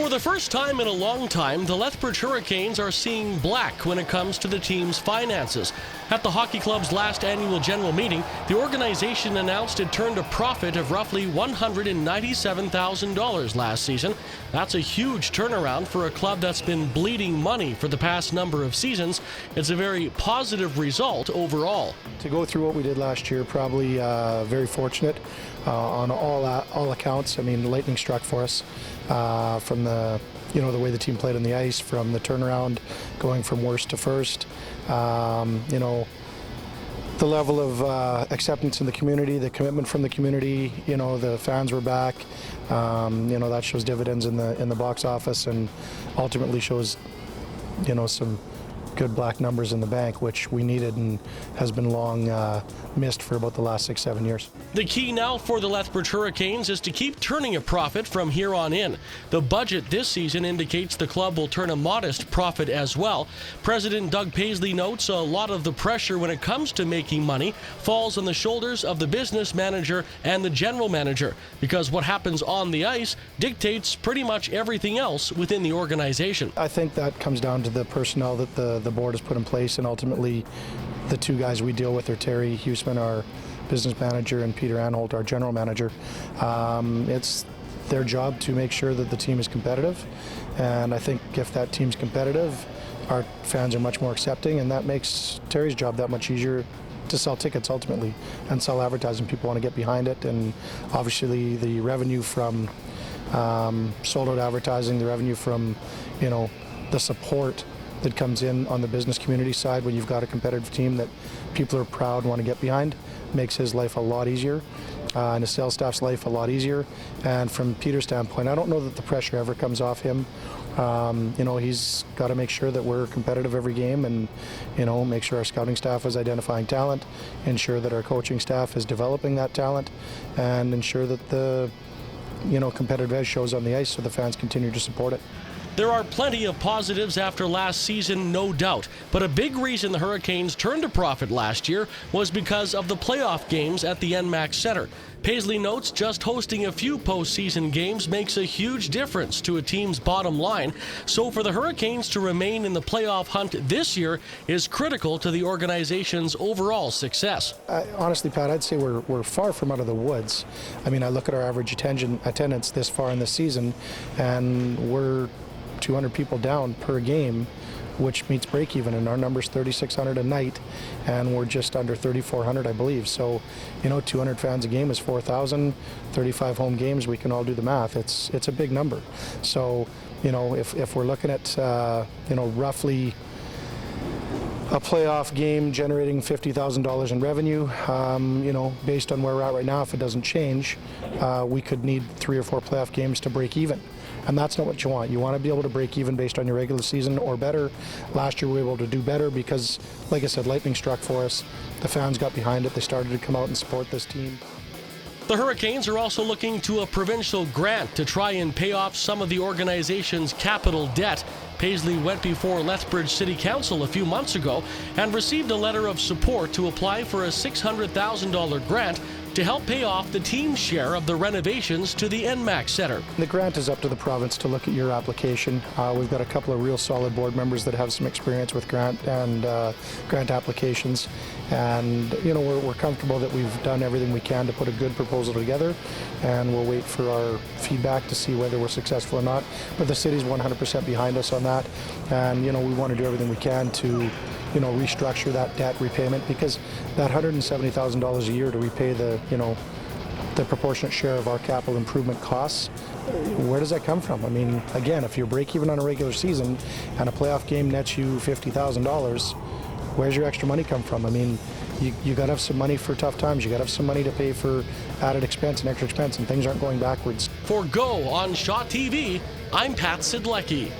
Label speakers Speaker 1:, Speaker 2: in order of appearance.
Speaker 1: For the first time in a long time, the Lethbridge Hurricanes are seeing black when it comes to the team's finances. At the hockey club's last annual general meeting, the organization announced it turned a profit of roughly $197,000 last season. That's a huge turnaround for a club that's been bleeding money for the past number of seasons. It's a very positive result overall.
Speaker 2: To go through what we did last year, probably very fortunate on all accounts. I mean, lightning struck for us from the way the team played on the ice, from the turnaround, going from worst to first. The level of acceptance in the community, the commitment from the community. The fans were back. That shows dividends in the box office, and ultimately shows some good black numbers in the bank, which we needed and has been long missed for about the last 6-7 years.
Speaker 1: The key now for the Lethbridge Hurricanes is to keep turning a profit from here on in. The budget this season indicates the club will turn a modest profit as well. President Doug Paisley notes a lot of the pressure when it comes to making money falls on the shoulders of the business manager and the general manager, because what happens on the ice dictates pretty much everything else within the organization.
Speaker 2: I think that comes down to the personnel that the board has put in place, and ultimately the two guys we deal with are Terry Huseman, our business manager, and Peter Anholt, our general manager. It's their job to make sure that the team is competitive, and I think if that team's competitive, our fans are much more accepting, and that makes Terry's job that much easier to sell tickets ultimately and sell advertising. People want to get behind it, and obviously the revenue from sold out advertising, the revenue from the support that comes in on the business community side when you've got a competitive team that people are proud and want to get behind, makes his life a lot easier, and his sales staff's life a lot easier. And from Peter's standpoint, I don't know that the pressure ever comes off him. He's got to make sure that we're competitive every game, and make sure our scouting staff is identifying talent, ensure that our coaching staff is developing that talent, and ensure that the competitive edge shows on the ice so the fans continue to support it.
Speaker 1: There are plenty of positives after last season, no doubt, but a big reason the Hurricanes turned a profit last year was because of the playoff games at the NMAX Center. Paisley notes just hosting a few postseason games makes a huge difference to a team's bottom line, so for the Hurricanes to remain in the playoff hunt this year is critical to the organization's overall success.
Speaker 2: Honestly, Pat, I'd say we're far from out of the woods. I mean, I look at our average attendance this far in the season, and we're 200 people down per game, which meets break even, and our number's 3,600 a night, and we're just under 3,400, I believe. So 200 fans a game is 4,000, 35 home games, we can all do the math. It's a big number. So if we're looking at roughly a playoff game generating $50,000 in revenue, based on where we're at right now, if it doesn't change, we could need 3 or 4 playoff games to break even. And that's not what you want. You want to be able to break even based on your regular season or better. Last year we were able to do better because, like I said, lightning struck for us. The fans got behind it. They started to come out and support this team.
Speaker 1: The Hurricanes are also looking to a provincial grant to try and pay off some of the organization's capital debt. Paisley went before Lethbridge City Council a few months ago and received a letter of support to apply for a $600,000 grant to help pay off the team's share of the renovations to the NMAX Center.
Speaker 2: The grant is up to the province to look at your application. We've got a couple of real solid board members that have some experience with grant applications, and we're comfortable that we've done everything we can to put a good proposal together, and we'll wait for our feedback to see whether we're successful or not. But the city's 100% behind us on that, and we want to do everything we can to restructure that debt repayment, because that $170,000 a year to repay the proportionate share of our capital improvement costs, where does that come from? I mean, again, if you're break even on a regular season and a playoff game nets you $50,000, where's your extra money come from? I mean, you got to have some money for tough times. You got to have some money to pay for added expense and extra expense, and things aren't going backwards.
Speaker 1: For Go on Shaw TV, I'm Pat Siedlecki.